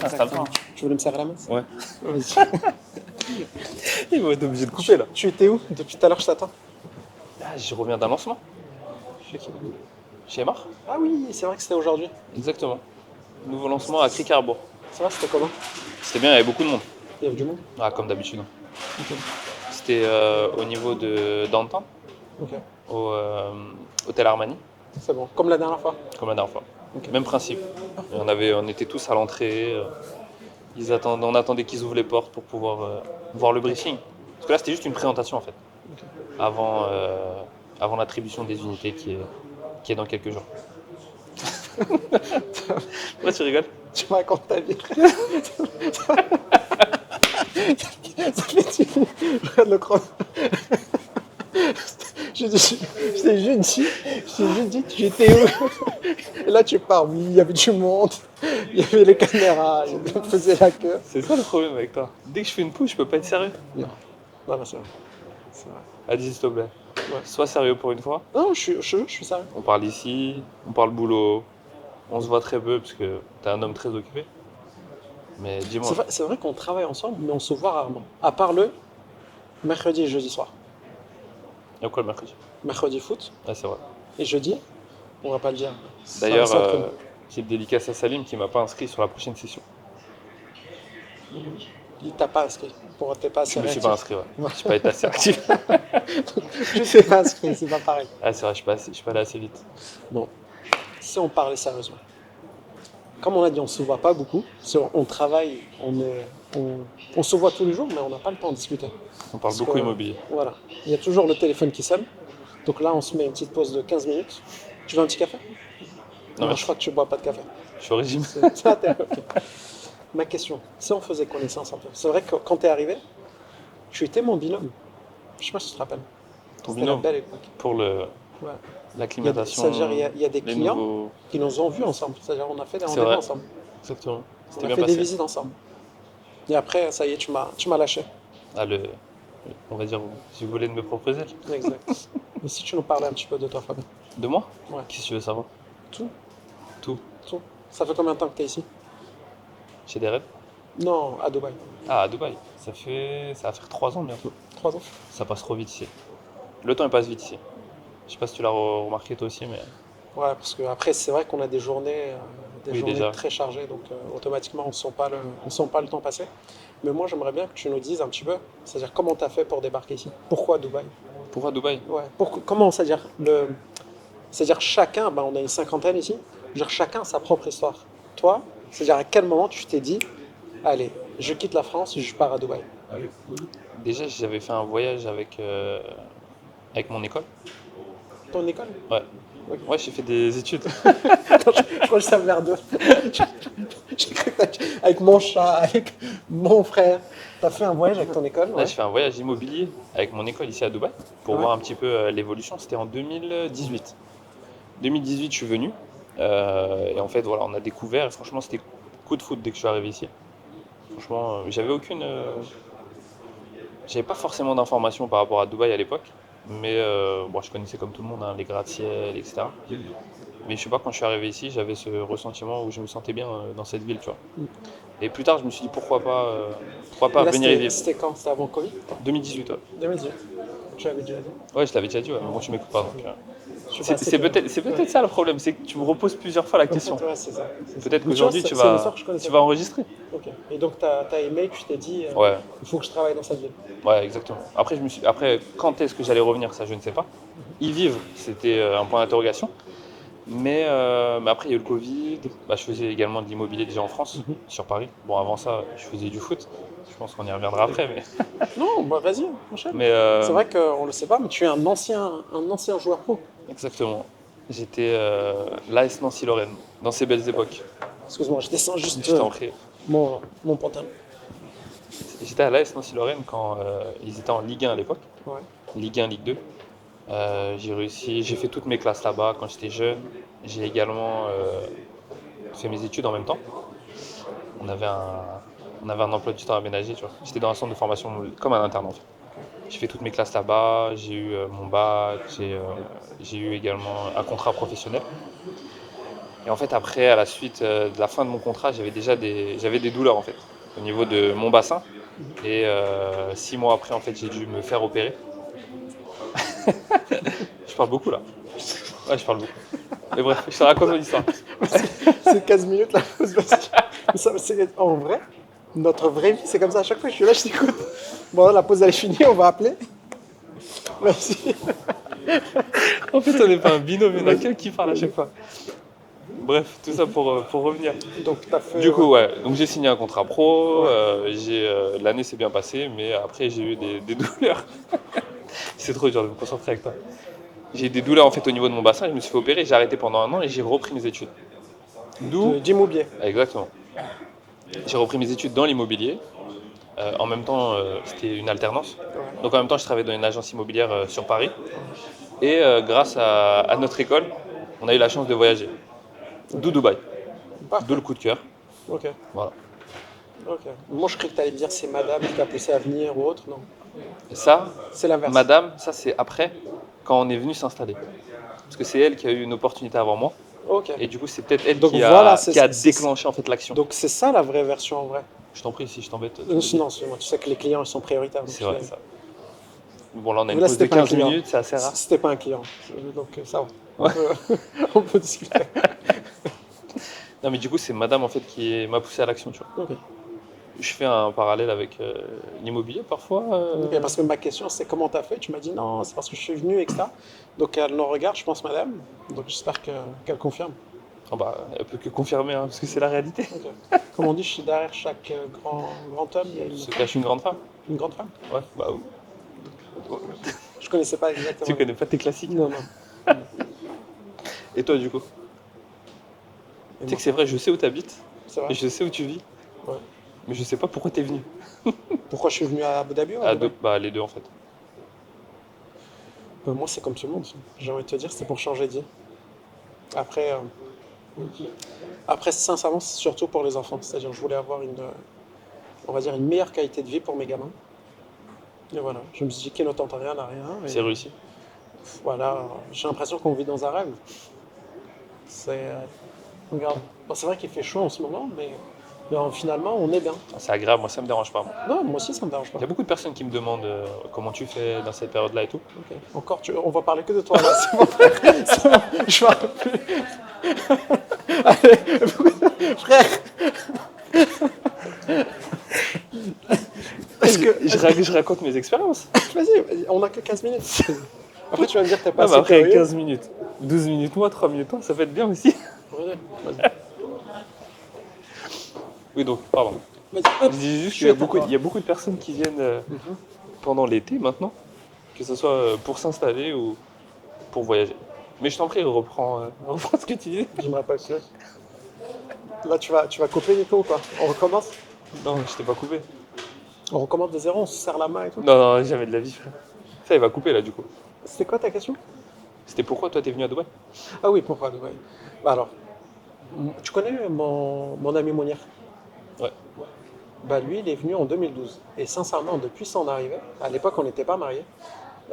Exactement. Tu voulais me serrer la main? Ouais. Vas-y. Il va être obligé de couper là. Tu étais où? Depuis tout à l'heure, je t'attends. Ah, je reviens d'un lancement. Chez qui? Chez Mar. Ah oui, c'est vrai que c'était aujourd'hui. Exactement. Nouveau lancement à Cricarbourg. Ça va, c'était comment? C'était bien, il y avait beaucoup de monde. Il y avait du monde? Ah, comme d'habitude. Ok. C'était au niveau de Downtown, Ok. au Hôtel Armani, C'est bon. Comme la dernière fois. comme la dernière fois. Ok. Même principe. Et on était tous à l'entrée. On attendait qu'ils ouvrent les portes pour pouvoir voir le briefing. Parce que là, c'était juste une présentation en fait. Ok. Avant l'attribution des unités qui est dans quelques jours. Pourquoi tu rigoles? Tu me racontes ta vie. Ça fait je regarde le chrono. Je t'ai juste dit, tu étais où? Et là, tu pars. Oui, il y avait du monde. Il y avait les caméras. On faisait la queue. C'est ça le problème avec toi. Dès que je fais une push, je peux pas être sérieux. Non. Non, c'est vrai. C'est vrai. Vas-y, s'il te plaît. Ouais. Sois sérieux pour une fois. Non, je suis sérieux. On parle ici, on parle boulot. On se voit très peu parce que t'es un homme très occupé. Mais dis-moi. C'est vrai qu'on travaille ensemble, mais on se voit rarement. À part le mercredi et jeudi soir. Il y a quoi le mercredi? Mercredi foot Ouais, c'est vrai. et jeudi, on va pas le dire. Ça D'ailleurs, reste entre nous. petite dédicace à Salim qui m'a pas inscrit sur la prochaine session. Il t'a pas inscrit. T'es pas assez Je me suis réactif. pas inscrit, ouais. Je suis pas été assez actif. Je sais pas inscrit, c'est pas pareil. Ah, c'est vrai, je suis pas allé assez vite. Bon, si on parlait sérieusement. Comme on a dit, on se voit pas beaucoup. On travaille, on se voit tous les jours, mais on n'a pas le temps de discuter. On parle Parce beaucoup que, immobilier. Voilà. Il y a toujours le téléphone qui sonne. Donc là, on se met une petite pause de 15 minutes. Tu veux un petit café? Non, merci. je crois que tu bois pas de café. Je suis au régime. Ça, ok. Ma question, si on faisait connaissance un peu. C'est vrai que quand tu es arrivé, tu étais mon binôme. Je sais pas si tu te rappelles. Ton C'était la binôme belle époque. pour Ouais. l'acclimatation. C'est-à-dire, il y a des les clients nouveaux- qui nous ont vus ensemble. C'est-à-dire, on a fait des C'est rendez-vous vrai. ensemble. Exactement. On C'était a bien fait des passé. visites ensemble. Et après, ça y est, tu m'as lâché. Ah, on va dire, si vous voulez de mes propres ailes. Exact. Mais si tu nous parlais un petit peu de toi, Fabien. De moi? Ouais. Qu'est-ce que tu veux savoir? Tout, Tout. tout. Ça fait combien de temps que tu es ici? Chez des rêves? Non, à Dubaï. Ah, à Dubaï. Ça va faire 3 ans bientôt. 3 ans. Ça passe trop vite ici. Le temps il passe vite ici. Je sais pas si tu l'as remarqué toi aussi, mais Ouais, parce que après, c'est vrai qu'on a des journées, Oui, déjà. très chargées, donc automatiquement, on ne sent pas le temps passer. Mais moi, j'aimerais bien que tu nous dises un petit peu, c'est-à-dire comment tu as fait pour débarquer ici? Pourquoi Dubaï? pourquoi Dubaï? Ouais. Comment, c'est-à-dire chacun, on a une cinquantaine ici, c'est-à-dire chacun a sa propre histoire. Toi, c'est-à-dire à quel moment tu t'es dit, allez, je quitte la France, je pars à Dubaï. Déjà, j'avais fait un voyage avec mon école. Ton école? Ouais. Ok. Ouais, j'ai fait des études. Attends, je crois que je savais vers deux. J'ai cru que avec mon chat, avec mon frère, t'as fait un voyage avec ton école? Là, Ouais. j'ai fait un voyage immobilier avec mon école ici à Dubaï pour Ouais. voir un petit peu l'évolution. C'était en 2018. 2018, je suis venu. Et en fait, voilà, on a découvert. Et franchement, c'était coup de foot dès que je suis arrivé ici. Franchement, j'avais pas forcément d'informations par rapport à Dubaï à l'époque. Mais bon, je connaissais comme tout le monde hein, les gratte-ciel, etc. Mais je sais pas, quand je suis arrivé ici, j'avais ce ressentiment où je me sentais bien dans cette ville, tu vois. Et plus tard, je me suis dit pourquoi pas Et là, venir y vivre. c'était quand? C'était avant Covid? 2018, ouais. 2018. Tu l'avais déjà dit. Ouais, je t'avais déjà dit, ouais, mais bon, tu m'écoutes pas. Donc, Je suis pas assez c'est clair. peut-être ça le problème, c'est que tu me reposes plusieurs fois la question. Ouais, c'est ça. Peut-être Mais qu'aujourd'hui, tu tu vois, c'est une histoire que je connaissais vas pas. enregistrer. Ok. Et donc, t'as aimé, tu t'es dit, Ouais, il faut que je travaille dans cette ville. ouais, exactement. Après, quand est-ce que j'allais revenir, ça, je ne sais pas. Y vivre, c'était un point d'interrogation. Mais après, il y a eu le Covid. Bah, je faisais également de l'immobilier déjà en France, sur Paris. Bon, avant ça, je faisais du foot. Je pense qu'on y reviendra après. Non, vas-y, enchaîne. Mais C'est vrai qu'on le sait pas, mais tu es un ancien joueur pro. exactement. J'étais l'AS Nancy-Lorraine, dans ces belles époques. Excuse-moi, je descends juste Je t'en prie. mon pantalon. J'étais à l'AS Nancy-Lorraine quand ils étaient en Ligue 1 à l'époque. Ouais. Ligue 1, Ligue 2. J'ai fait toutes mes classes là-bas quand j'étais jeune. J'ai également fait mes études en même temps. On avait un emploi du temps aménagé, tu vois. J'étais dans un centre de formation comme un interne en fait. J'ai fait toutes mes classes là-bas, j'ai eu mon bac, j'ai eu également un contrat professionnel. Et en fait, après, à la suite de la fin de mon contrat, j'avais des douleurs en fait, au niveau de mon bassin. Et 6 mois après, en fait, j'ai dû me faire opérer. Je parle beaucoup là. Ouais, je parle beaucoup. Mais bref, je te raconte mon histoire. C'est 15 minutes la pause parce que en vrai, notre vraie vie, c'est comme ça. À chaque fois que je suis là, je t'écoute. Bon, la pause elle est finie, on va appeler. Merci. En fait, on n'est pas un binôme, il y en a qu'un qui parle à chaque fois. Bref, tout ça pour revenir. Donc, tu as fait. Du coup, ouais, donc j'ai signé un contrat pro, l'année s'est bien passée, mais après j'ai eu des douleurs. C'est trop dur de me concentrer avec toi. J'ai eu des douleurs en fait au niveau de mon bassin, je me suis fait opérer, j'ai arrêté pendant un an et j'ai repris mes études. D'où d'immobilier. Exactement. J'ai repris mes études dans l'immobilier. En même temps, c'était une alternance. Ouais. Donc en même temps, je travaillais dans une agence immobilière sur Paris. Et grâce à notre école, on a eu la chance de voyager. D'où Dubaï. Parfait. D'où le coup de cœur. Ok. Voilà. Ok. Moi, je croyais que tu allais me dire c'est madame qui t'a poussé à venir ou autre. Non. Et ça, C'est l'inverse. madame, ça c'est après, quand on est venu s'installer. Parce que c'est elle qui a eu une opportunité avant moi. Ok. Et du coup, c'est peut-être elle Donc qui voilà, a déclenché en fait l'action. Donc c'est ça la vraie version en vrai. Je t'en prie, si je t'embête. Non, excuse-moi, tu sais que les clients ils sont prioritaires. donc C'est je vrai, l'ai- ça. Bon, là, on a une Là, pause de c'était pas un 15 client. minutes, c'est assez rare. C'était pas un client. Donc ça va. Ouais. On peut discuter. Non, mais du coup, c'est madame en fait qui m'a poussé à l'action, tu vois. Ok. Je fais un parallèle avec l'immobilier parfois. Ok, parce que ma question c'est comment t'as fait. Tu m'as dit non, c'est parce que je suis venu, etc. Donc elle nous regarde, je pense, madame. Donc j'espère qu'elle confirme. Ah bah, elle peut que confirmer, hein, parce que c'est la réalité. Ok. Comme on dit, derrière chaque grand homme, il y a Se cache une grande femme. une grande femme. Ouais, bah oui. Je connaissais pas exactement. Tu connais pas tes classiques. Non, non. Et toi, du coup? Et Tu sais moi, que c'est vrai, je sais où t'habites, c'est et vrai. je sais où tu vis, Ouais. mais je sais pas pourquoi t'es venu. Pourquoi je suis venu à Abu Dhabi ou à Dubaï? Bah, les deux en fait. Moi, c'est comme tout le monde. J'ai envie de te dire, c'est pour changer de vie. Après, sincèrement, c'est surtout pour les enfants. C'est-à-dire, je voulais avoir on va dire, une meilleure qualité de vie pour mes gamins. Et voilà, je me suis dit, qui ne tente rien n'a rien. Et C'est réussi. voilà, j'ai l'impression qu'on vit dans un rêve. Regarde, bon, c'est vrai qu'il fait chaud en ce moment, mais finalement, on est bien. C'est agréable, moi ça me dérange pas. Non, moi aussi, ça me dérange pas. Il y a beaucoup de personnes qui me demandent comment tu fais dans cette période-là et tout. Ok. Encore, on va parler que de toi là. C'est bon, frère. C'est bon, je parle plus. Allez, frère. Est-ce que. Je raconte mes expériences. Vas-y, on a que 15 minutes. Après, tu vas me dire que t'es pas Ah, mais assez après curieux. 15 minutes, 12 minutes moi, 3 minutes toi, ça peut être bien aussi. Vas-y, Oui, donc, pardon. vas-y. Je Hop, dis juste je qu'il y a suis pour toi. il y a beaucoup de personnes qui viennent pendant l'été maintenant, que ce soit pour s'installer ou pour voyager. Mais je t'en prie, reprends ce que tu disais. Je me rappelle plus. Là, tu vas couper Nico ou quoi? On recommence? Non, je t'ai pas coupé. On recommence de zéro, on se serre la main et tout. Non, non, jamais de la vie, frère. Ça, il va couper là, du coup. C'était quoi ta question? C'était pourquoi toi t'es venu à Dubaï? Ah oui, pourquoi Dubaï? Bah alors, tu connais mon ami Mounir? Ouais. Bah lui, il est venu en 2012. Et sincèrement, depuis son arrivée, à l'époque, on n'était pas mariés.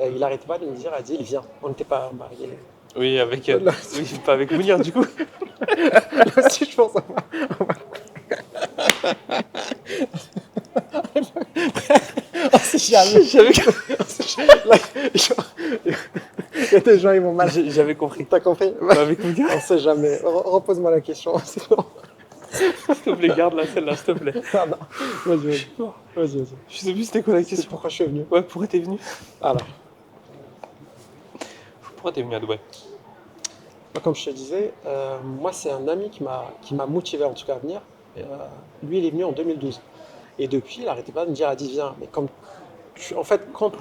Il arrêtait pas de me dire, Adil, viens. On n'était pas mariés. Oui, avec. Là, Oui, pas avec Mounir, du coup. là aussi, je pense. Oh, c'est jamais. Là, il y a des gens, ils vont mal. J'avais compris. T'as compris? Pas avec Mounir. On sait jamais. Repose-moi la question. Sinon... S'il te plaît, garde la celle-là, s'il te plaît. Ah non. Vas-y. Je sais plus c'était quoi la C'est question. pourquoi je suis venu. Ouais, pourquoi t'es venu? Alors, Pourquoi t'es venu à Dubaï? comme je te disais, moi, c'est un ami qui m'a motivé en tout cas à venir. Lui, il est venu en 2012. Et depuis, il n'arrêtait pas de me dire, Adi, viens. Mais comme en fait, quand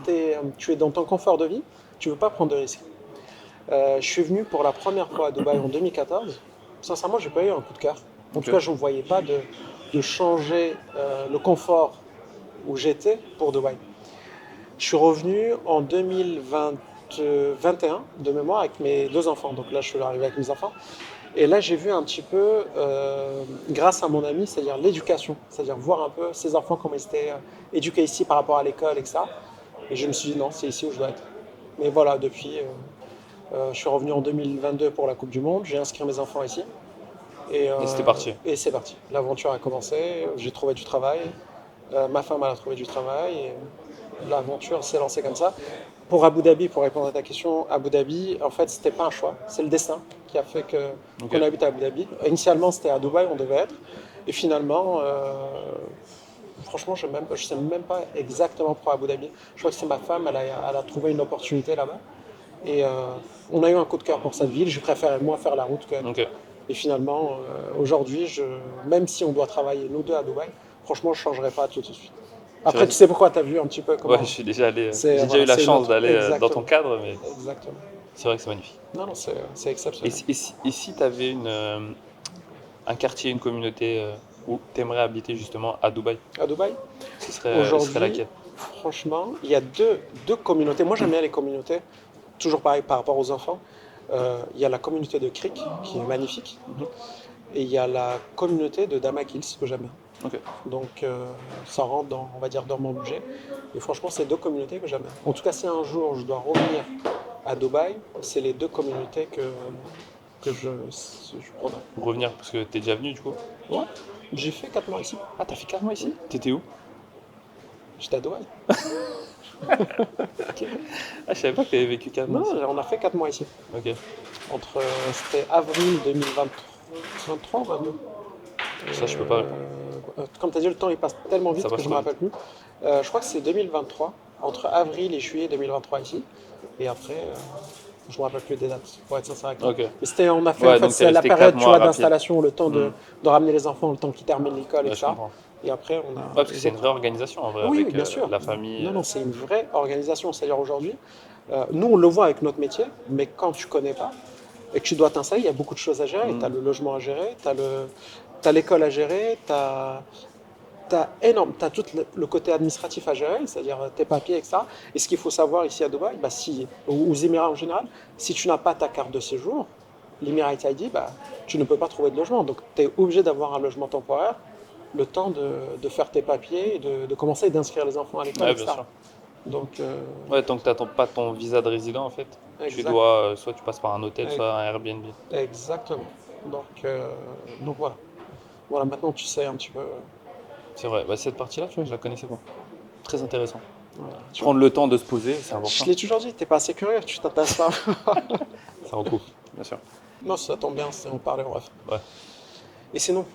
tu es dans ton confort de vie, tu ne veux pas prendre de risques. Je suis venu pour la première fois à Dubaï en 2014. Sincèrement, j'ai pas eu un coup de cœur. En tout cas, je ne voyais pas de changer le confort où j'étais pour Dubaï. Je suis revenu en 2021 de mémoire avec mes deux enfants. Donc là, je suis arrivé avec mes enfants. Et là, j'ai vu un petit peu, grâce à mon ami, c'est-à-dire l'éducation, c'est-à-dire voir un peu ces enfants comment ils étaient éduqués ici par rapport à l'école, etc. Et je me suis dit non, c'est ici où je dois être. Mais voilà, depuis, je suis revenu en 2022 pour la Coupe du Monde, j'ai inscrit mes enfants ici. Et c'était parti. Et c'est parti. L'aventure a commencé, j'ai trouvé du travail, ma femme elle a trouvé du travail, et l'aventure s'est lancée comme ça. Pour Abu Dhabi, pour répondre à ta question, Abu Dhabi, en fait, c'était pas un choix, c'est le destin qui a fait Ok. qu'on habite à Abu Dhabi. Initialement, c'était à Dubaï, on devait être, et finalement, franchement, je sais même pas exactement pour Abu Dhabi. Je crois que c'est ma femme, elle a trouvé une opportunité là-bas, et on a eu un coup de cœur pour cette ville. Je préfère moi faire la route qu'elle. Ok. Et finalement, aujourd'hui, même si on doit travailler nous deux à Dubaï, franchement, je ne changerai pas tout de suite. Après, tu vrai. sais pourquoi, tu as vu un petit peu Ouais, comment. je suis déjà allé. C'est J'ai déjà voilà, eu la c'est une chance autre. d'aller dans ton Exactement. cadre, mais Exactement. c'est vrai que c'est magnifique. Non, non, c'est Et exceptionnel. si tu avais un quartier, une communauté où tu aimerais habiter justement à Dubaï, À Dubaï, ce serait aujourd'hui, laquelle? franchement, il y a deux communautés. Moi, j'aime bien les communautés, toujours pareil par rapport aux enfants. Il y a la communauté de Creek, qui est magnifique, Mhm. et il y a la communauté de Damakils, que j'aime bien. Ok. Donc, ça rentre dans, on va dire, dans mon budget. Et franchement, c'est deux communautés que j'aime bien. En tout cas, si un jour je dois revenir à Dubaï, c'est les deux communautés que je prendrai. Pour revenir, parce que t'es déjà venu du coup. Ouais, j'ai fait 4 mois ici. Ah, t'as fait 4 mois ici? Oui. T'étais où? J'étais à Dubaï. Ok. Ah, je savais pas que t'avais vécu 4 mois Non, ici. on a fait 4 mois ici. Ok. Entre, c'était avril 2023 ou 22. Ça, je peux pas. Comme tu as dit, le temps il passe tellement vite Ça que passe je ne trop me vite. rappelle plus. Je crois que c'est 2023, entre avril et juillet 2023 ici. Et après, je ne me rappelle plus des dates, pour être sincère avec toi. Ok. Mais c'était, on a fait, en Ouais, fait, donc t'es c'est la resté 4 période, tu mois vois, rapide. d'installation, le temps Hmm. de ramener les enfants, le temps qu'ils terminent l'école, Ouais, je etc. comprends. Et après, on Ouais, a. parce que c'est une vraie organisation en vrai, Oui, oui, avec bien sûr. la famille. Non, non, c'est une vraie organisation. C'est-à-dire aujourd'hui, nous, on le voit avec notre métier, mais quand tu ne connais pas et que tu dois t'installer, il y a beaucoup de choses à gérer. Tu as Hmm. le logement à gérer, t'as l'école à gérer, t'as tout le côté administratif à gérer, c'est-à-dire tes papiers, etc. Et ce qu'il faut savoir ici à Dubaï, bah, ou aux Émirats en général, si tu n'as pas ta carte de séjour, l'Emirate ID, bah, tu ne peux pas trouver de logement. Donc tu es obligé d'avoir un logement temporaire, le temps de faire tes papiers, et de commencer d'inscrire les enfants à l'école, Ouais, bien etc. sûr. Donc, Ouais, tant que t'attends pas ton visa de résident en fait, tu exact, dois, soit tu passes par un hôtel, e- soit un Airbnb. exactement. Donc voilà. Voilà, maintenant tu sais un petit peu. C'est vrai, bah, cette partie-là, tu vois, je la connaissais pas. Très intéressant. Voilà, tu vois. Prendre le temps de se poser, c'est Je important. l'ai toujours dit, t'es pas assez curieux, tu t'intéresses pas. Ça recoupe, bien sûr. Non, ça tombe bien, on parlait en bref. Ouais, Et sinon,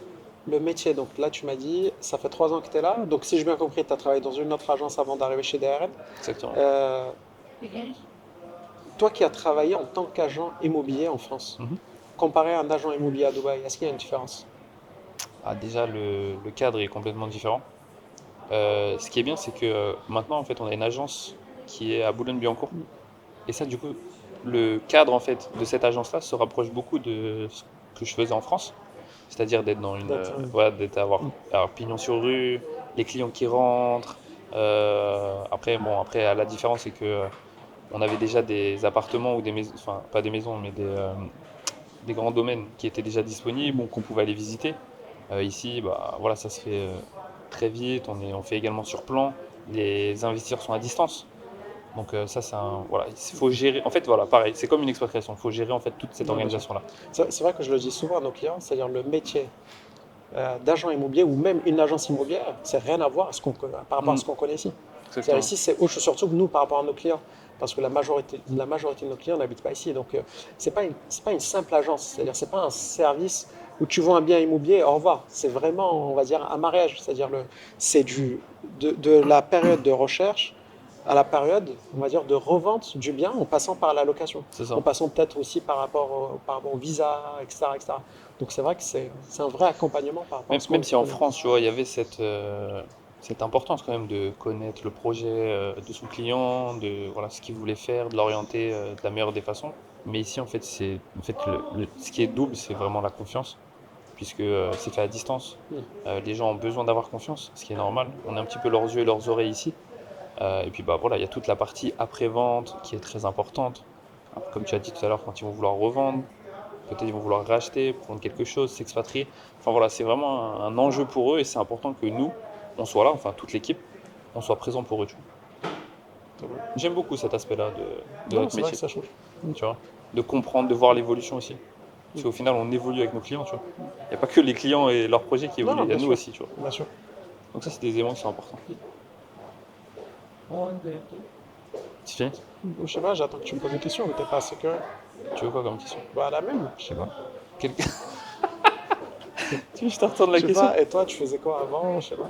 le métier, donc là tu m'as dit, ça fait 3 ans que tu es là, donc si j'ai bien compris, tu as travaillé dans une autre agence avant d'arriver chez DRN. exactement. Euh, Toi qui as travaillé en tant qu'agent immobilier en France, Mhm. comparé à un agent immobilier à Dubaï, est-ce qu'il y a une différence? Ah, déjà, le cadre est complètement différent. Ce qui est bien, c'est que maintenant, en fait, on a une agence qui est à Boulogne-Billancourt. Et ça, du coup, le cadre, en fait, de cette agence-là se rapproche beaucoup de ce que je faisais en France. C'est-à-dire d'être dans une, D'être, voilà, avoir pignon sur rue, les clients qui rentrent. Après, bon, après, la différence, c'est que on avait déjà des appartements ou des maisons, enfin, pas des maisons, mais des grands domaines qui étaient déjà disponibles, qu'on pouvait aller visiter. Ici, bah, voilà, ça se fait très vite. On fait également sur plan. Les investisseurs sont à distance. Donc ça, voilà, il faut gérer. En fait, voilà, pareil, c'est comme une expatriation. Il faut gérer en fait toute cette non, bien sûr. organisation-là. C'est vrai que je le dis souvent à nos clients, c'est-à-dire le métier d'agent immobilier ou même une agence immobilière, c'est rien à voir par rapport à Mm, ce qu'on connaît ici. C'est-à-dire exactement. ici, surtout que nous, par rapport à nos clients, parce que la majorité de nos clients n'habitent pas ici. Donc, c'est pas une simple agence, c'est-à-dire c'est pas un service où tu vends un bien immobilier, au revoir. C'est vraiment, on va dire, un mariage, c'est-à-dire c'est de la période de recherche à la période, on va dire, de revente du bien en passant par la location, C'est en ça. passant peut-être aussi par rapport au visa, etc., etc. Donc c'est vrai que c'est un vrai accompagnement par rapport à Même, ce même qu'on si en connaît. France, tu vois, il y avait cette importance quand même de connaître le projet de son client, de voilà, ce qu'il voulait faire, de l'orienter de la meilleure des façons. Mais ici, en fait, ce qui est double, c'est vraiment la confiance, puisque c'est fait à distance. Mm. Les gens ont besoin d'avoir confiance, ce qui est normal. On est un petit peu leurs yeux et leurs oreilles ici. Et puis bah voilà, il y a toute la partie après-vente qui est très importante. Comme tu as dit tout à l'heure, quand ils vont vouloir revendre, peut-être ils vont vouloir racheter, prendre quelque chose, s'expatrier. Enfin voilà, c'est vraiment un enjeu pour eux et c'est important que nous, on soit là, enfin toute l'équipe, on soit présent pour eux. Tu vois. J'aime beaucoup cet aspect-là de Non, notre c'est vrai que métier, ça change. Mm. tu vois. De comprendre, de voir l'évolution aussi. Parce qu'au final, on évolue avec nos clients, tu vois. Il n'y a pas que les clients et leurs projets qui évoluent, Non, il y a bien nous sûr. aussi, tu vois. Bien sûr. Donc ça, c'est des éléments qui sont importants. C'est fini? Je sais pas, j'attends que tu me poses une question, mais t'es pas assez curieux. Tu veux quoi comme question? Bah, la même, je sais pas. Quel- Tu veux que je te retourne la Je sais question? pas, et toi, tu faisais quoi avant? Je sais pas.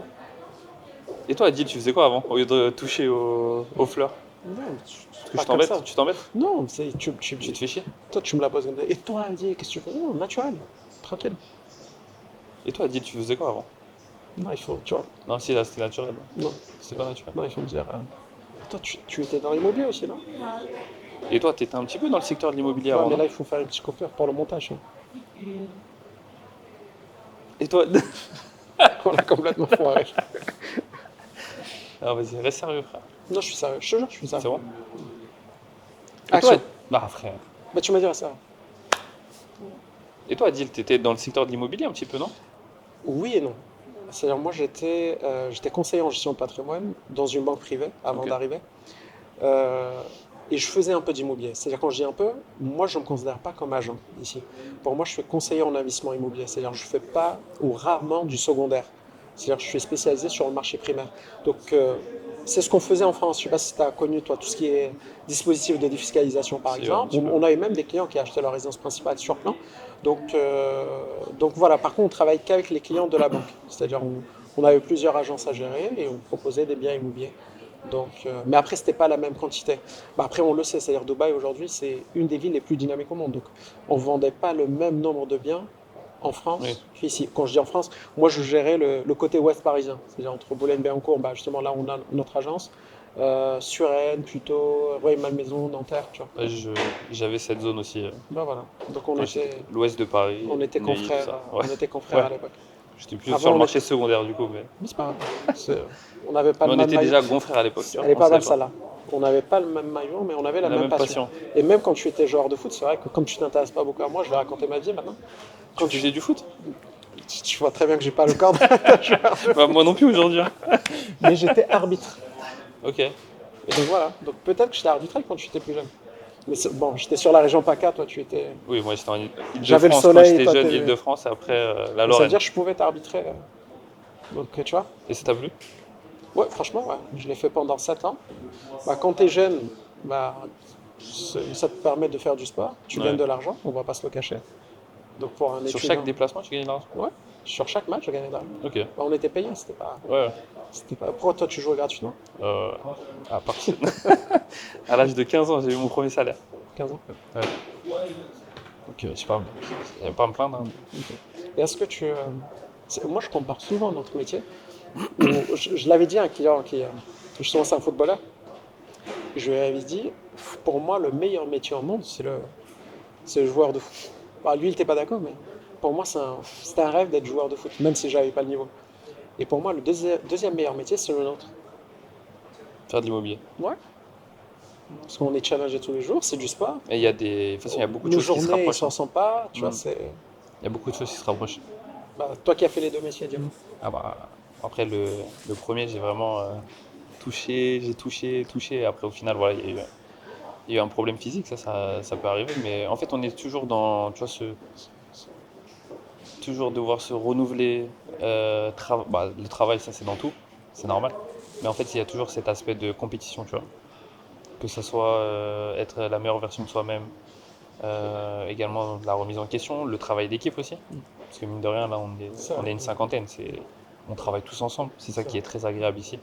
Et toi, Adil, tu faisais quoi avant, au lieu de toucher aux fleurs? Non, Parce que pas je comme ça. t'embête? Tu t'embêtes? Non, Tu te fais chier? toi, tu me la poses comme ça. Et toi, dis, qu'est-ce que tu fais? Non, naturel, tranquille. Et toi, Adil, tu faisais quoi avant? Non, il faut, tu vois. Non, si, là, c'était naturel. Non, C'était pas naturel. non, il faut me dire. Toi, tu étais dans l'immobilier aussi, non? Et toi, t'étais un petit peu dans le secteur de l'immobilier Ouais, avant, mais non? là, il faut faire une petite coupure pour le montage, hein. Et toi? On l'a complètement foiré. Alors vas-y, reste sérieux, frère. Non, je suis sérieux, je te jure, je suis C'est sérieux. bon? Et toi? Action. Bah, frère. Bah, tu m'as dit ça. Et toi, Adil, t'étais dans le secteur de l'immobilier un petit peu, non? Oui et non. C'est-à-dire, moi, j'étais conseiller en gestion de patrimoine dans une banque privée avant Ok. d'arriver. Euh, et je faisais un peu d'immobilier. C'est-à-dire, quand je dis un peu, moi, je ne me considère pas comme agent ici. Pour moi, je suis conseiller en investissement immobilier. C'est-à-dire, je ne fais pas ou rarement du secondaire. C'est-à-dire, je suis spécialisé sur le marché primaire. Donc, c'est ce qu'on faisait en France. Je ne sais pas si tu as connu, toi, tout ce qui est dispositif de défiscalisation, par Si, ouais, un exemple. petit peu. On avait même des clients qui achetaient leur résidence principale sur plan. Donc voilà, par contre, on travaille qu'avec les clients de la banque. C'est-à-dire, on avait plusieurs agences à gérer et on proposait des biens immobiliers. Mais après, c'était pas la même quantité. Bah, après, on le sait, c'est-à-dire Dubaï aujourd'hui, c'est une des villes les plus dynamiques au monde. Donc, on vendait pas le même nombre de biens en Oui. France qu'ici. Quand je dis en France, moi, je gérais le côté ouest parisien, c'est-à-dire entre Boulogne-Billancourt, bah, justement là, on a notre agence, Suresnes, plutôt Rueil-Malmaison, Nanterre, tu vois. Ouais, j'avais cette zone aussi. Bah voilà. Donc, Quand j'étais l'ouest de Paris, on était Neuilly, tout confrères, ça. Ouais. on était confrères Ouais. à l'époque. J'étais plus sur Avant, le on marché était, secondaire du coup, mais c'est pas grave. On n'avait pas mais le on même était maillot. déjà gonfrères à l'époque, tu vois. Elle est On pas savait mal pas. celle-là. On n'avait pas le même maillot, mais on avait la La même même passion. passion. Et même quand tu étais joueur de foot, c'est vrai que comme tu t'intéresses pas beaucoup à moi, je vais raconter ma vie maintenant. Tu Quand faisais du foot? tu vois très bien que j'ai pas le corps d'un joueur de Bah, foot, moi non plus aujourd'hui, hein. mais j'étais arbitre. Ok. Et donc voilà. Donc peut-être que j'étais arbitré quand tu étais plus jeune. Mais bon, j'étais sur la région PACA, toi tu étais. Oui, moi j'étais en J'avais le Île-de-France quand soleil, j'étais toi jeune, t'es. Île-de-France et après la Mais ça veut Lorraine. dire que je pouvais t'arbitrer. Donc tu vois. Et ça t'a plu? Ouais, franchement, ouais. Je l'ai fait pendant 7 ans. Bah, quand t'es jeune, bah, ça te permet de faire du sport. Tu gagnes Ouais. de l'argent, on va pas se le cacher. Donc pour un Sur étudiant. chaque déplacement, tu gagnais de l'argent? Ouais, sur chaque match, je gagnais de l'argent. Ok. Bah, on était payé, c'était pas. Ouais. Pourquoi toi tu jouais gratuitement? Euh, à partir à l'âge de 15 ans, j'ai eu mon premier salaire. 15 ans. Ouais. Donc, je sais pas, il n'y a pas à me plaindre, hein. Et est-ce que moi je compare souvent notre métier. Je l'avais dit à un client qui, justement, c'est un footballeur. Je lui avais dit, pour moi, le meilleur métier au monde, c'est le joueur de foot. Bah, lui, il n'était pas d'accord, mais pour moi, c'était un rêve d'être joueur de foot, même si j'avais pas le niveau. Et pour moi, le deuxième meilleur métier, c'est le nôtre. Faire de l'immobilier. Ouais. Parce qu'on est challengé tous les jours, c'est du sport. Et il y a des. De toute façon, il y a beaucoup de Nos choses qui se journées, ils rapprochent, s'en hein. sont pas, tu vois, Mm. c'est. Il y a beaucoup de choses qui se rapprochent. Bah, toi qui as fait les deux métiers, dis-moi. Ah bah, après, le premier, j'ai vraiment j'ai touché. Et après, au final, voilà, il y a eu un problème physique, ça peut arriver. Mais en fait, on est toujours dans, tu vois, toujours devoir se renouveler. Bah, le travail, ça, c'est dans tout. C'est normal. Mais en fait, il y a toujours cet aspect de compétition, tu vois. Que ce soit être la meilleure version de soi-même, également la remise en question, le travail d'équipe aussi. Parce que mine de rien, là, on est une cinquantaine, on travaille tous ensemble. C'est ça qui est très agréable ici.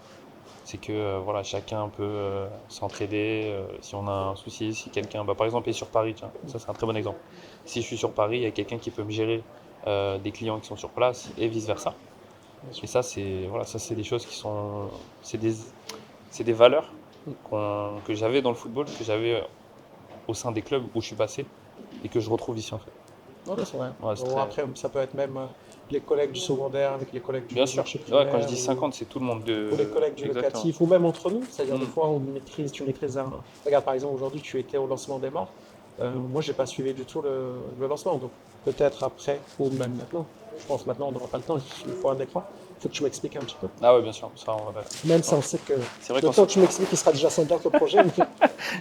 C'est que voilà, chacun peut s'entraider. Si on a un souci, si quelqu'un, bah, par exemple, est sur Paris, tiens, ça c'est un très bon exemple. Si je suis sur Paris, il y a quelqu'un qui peut me gérer des clients qui sont sur place et vice-versa. Et ça, c'est des choses qui sont, c'est des valeurs que j'avais dans le football, que j'avais au sein des clubs où je suis passé et que je retrouve ici en fait. Non, c'est vrai. Ouais, c'est Bon, très- après, ça peut être même les collègues du secondaire avec les collègues du Bien sûr. marché Ouais, primaire. quand je dis 50, c'est tout le monde Ou les collègues du Exactement. locatif, ou même entre nous. C'est-à-dire, Mm. des fois, tu maîtrises un. Regarde, par exemple, aujourd'hui, tu étais au lancement des morts. Moi, j'ai pas suivi du tout le lancement. Donc, peut-être après, ou même maintenant. Je pense maintenant, on n'aura pas le temps. Il faut un écran. Il faut que tu m'expliques un petit peu. Ah ouais, bien sûr. Ça, Même si on sait que C'est vrai le qu'en temps que tu m'expliques, il sera déjà 100 heures le projet.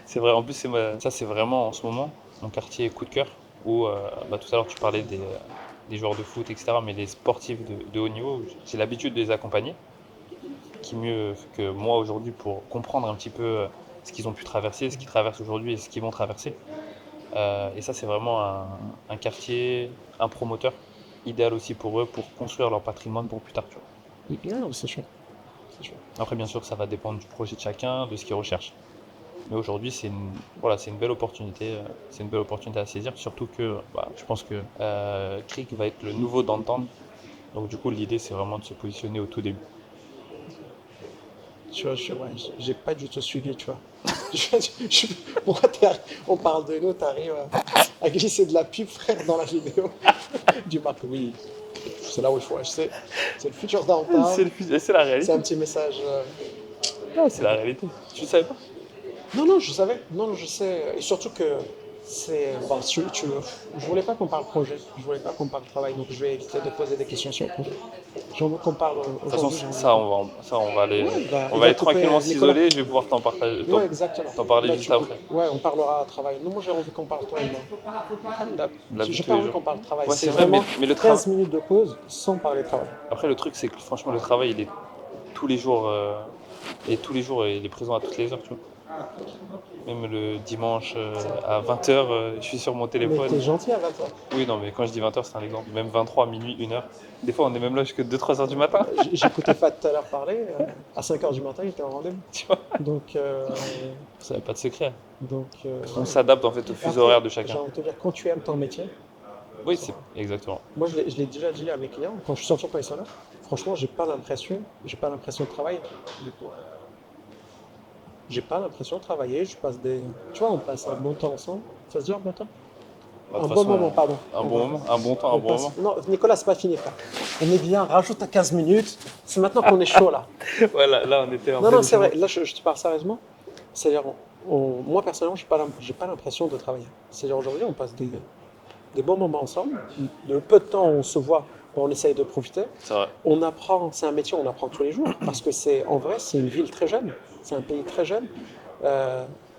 C'est vrai, en plus, ça c'est vraiment en ce moment mon quartier coup de cœur. où tout à l'heure tu parlais des joueurs de foot, etc., mais les sportifs de haut niveau, j'ai l'habitude de les accompagner. Qui mieux que moi aujourd'hui pour comprendre un petit peu ce qu'ils ont pu traverser, ce qu'ils traversent aujourd'hui et ce qu'ils vont traverser. Et ça, c'est vraiment un quartier, un promoteur idéal aussi pour eux, pour construire leur patrimoine pour plus tard. Tu vois. Non, c'est sûr. C'est sûr. Après, bien sûr, ça va dépendre du projet de chacun, de ce qu'il recherche. Mais aujourd'hui, c'est une belle opportunité. C'est une belle opportunité à saisir, surtout que je pense que Krieg va être le nouveau d'entendre. Donc du coup, l'idée, c'est vraiment de se positionner au tout début. Tu vois, j'ai pas du tout suivi, tu vois. Pourquoi on parle de nous, t'arrives à glisser de la pub, frère, dans la vidéo du Mac. Oui, c'est là où il faut acheter. C'est le futur downtown. C'est la réalité. C'est un petit message. Non, c'est la réalité. Tu ne savais pas? Non, je savais. Non, je sais. Et surtout que c'est. Bon, je voulais pas qu'on parle projet. Je voulais pas qu'on parle travail. Donc je vais éviter de poser des questions sur le projet. J'en veux qu'on parle De toute façon, aujourd'hui. on va aller, Ouais, on il va aller couper, tranquillement Nicolas. s'isoler. Je vais pouvoir t'en partager, Ouais, exactement. t'en parler Là, juste tu après. Ouais, on parlera travail. Non, moi j'ai envie qu'on parle toi et moi. La vie J'ai tous pas les envie jours. qu'on parle travail. Ouais, C'est c'est vrai, vraiment mais le 15 minutes de pause sans parler de travail. Après, le truc, c'est que franchement, le travail, il est tous les jours, et tous les jours, il est présent à toutes les heures, tu vois. Même le dimanche à 20h, je suis sur mon Mais téléphone. t'es gentil à 20h. Oui, non, mais quand je dis 20h, c'est un exemple. Même 23, minuit, 1h. Des fois, on est même là jusqu'à 2-3 heures du matin. J'écoutais Fat tout à l'heure parler. À 5h du matin, il était en rendez-vous. Tu vois, Donc, ça n'a pas de secret. donc On s'adapte en fait au fuseau après, horaire de j'ai chacun. envie de te dire, quand tu aimes ton métier, Oui, c'est exactement. moi je l'ai déjà dit à mes clients, quand je suis sorti quand ils sont là, franchement, j'ai pas l'impression de travailler. Du coup, j'ai pas l'impression de travailler, tu vois, on passe un bon temps ensemble. Ça se dit un bon temps? Bah, de Un toute bon façon, moment, pardon. un bon moment, un bon temps, un On bon passe- moment. Non, Nicolas, c'est pas fini, frère. On est bien, rajoute à 15 minutes. C'est maintenant qu'on est chaud, là. Voilà, là, on était en Non, c'est vrai. Là, je te parle sérieusement. C'est-à-dire, moi, personnellement, j'ai pas l'impression de travailler. C'est-à-dire, aujourd'hui, on passe des bons moments ensemble. Le peu de temps où on se voit, on essaye de profiter. C'est vrai. On apprend, c'est un métier, on apprend tous les jours. Parce que en vrai, c'est une ville très jeune. C'est un pays très jeune.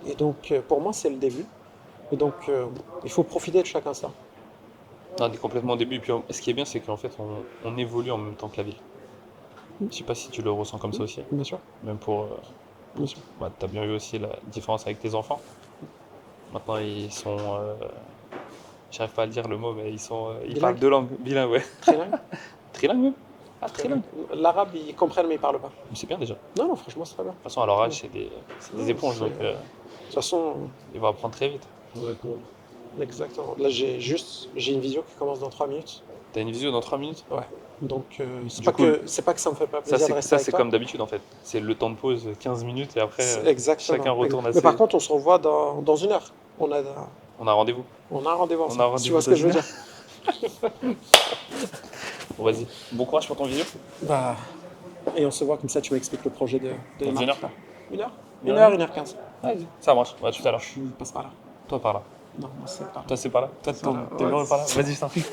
Et donc, pour moi, c'est le début. Et donc, il faut profiter de chaque instant. Non, on est complètement au début. Puis ce qui est bien, c'est qu'en fait, on évolue en même temps que la ville. Je sais pas si tu le ressens comme ça aussi. Bien sûr. Même pour. Bien sûr. T'as bien vu aussi la différence avec tes enfants. Maintenant, ils sont. J'arrive pas à le dire le mot, mais ils Bilingue. parlent deux langues. Bilingues, ouais. Trilingue. Trilingue même. Ah, trilingue. L'arabe, ils comprennent, mais ils parlent pas. Mais c'est bien déjà. De Non, franchement, c'est très bien. toute façon, à leur âge, c'est des Non, éponges, donc de toute façon, ils vont apprendre très vite. exactement. Là, j'ai une visio qui commence dans 3 minutes. T'as une visio dans 3 minutes? Ouais. Donc, c'est Du pas coup, que ça me fait pas Ça, plaisir de rester avec c'est toi. comme d'habitude en fait. C'est le temps de pause, 15 minutes, et après, Exactement. chacun retourne à Mais ses. par contre, on se revoit dans 1 heure. On a rendez-vous. On a un rendez-vous On a ensemble. un rendez-vous Tu vois ce que je veux dans dire? Bon, vas-y. Bon courage pour ton visio. Bah, et on se voit comme ça, tu m'expliques le projet de Dans Marc. 1 heure. 1 heure. Une 1 heure. heure, 1h15. Vas-y. Ça marche. Ouais, tout à l'heure. Je passe par là. Toi par là. Non, moi, c'est pas là. Toi c'est par là. Toi Par là. t'es Ouais, vraiment par là. c'est- Vas-y, je t'en prie.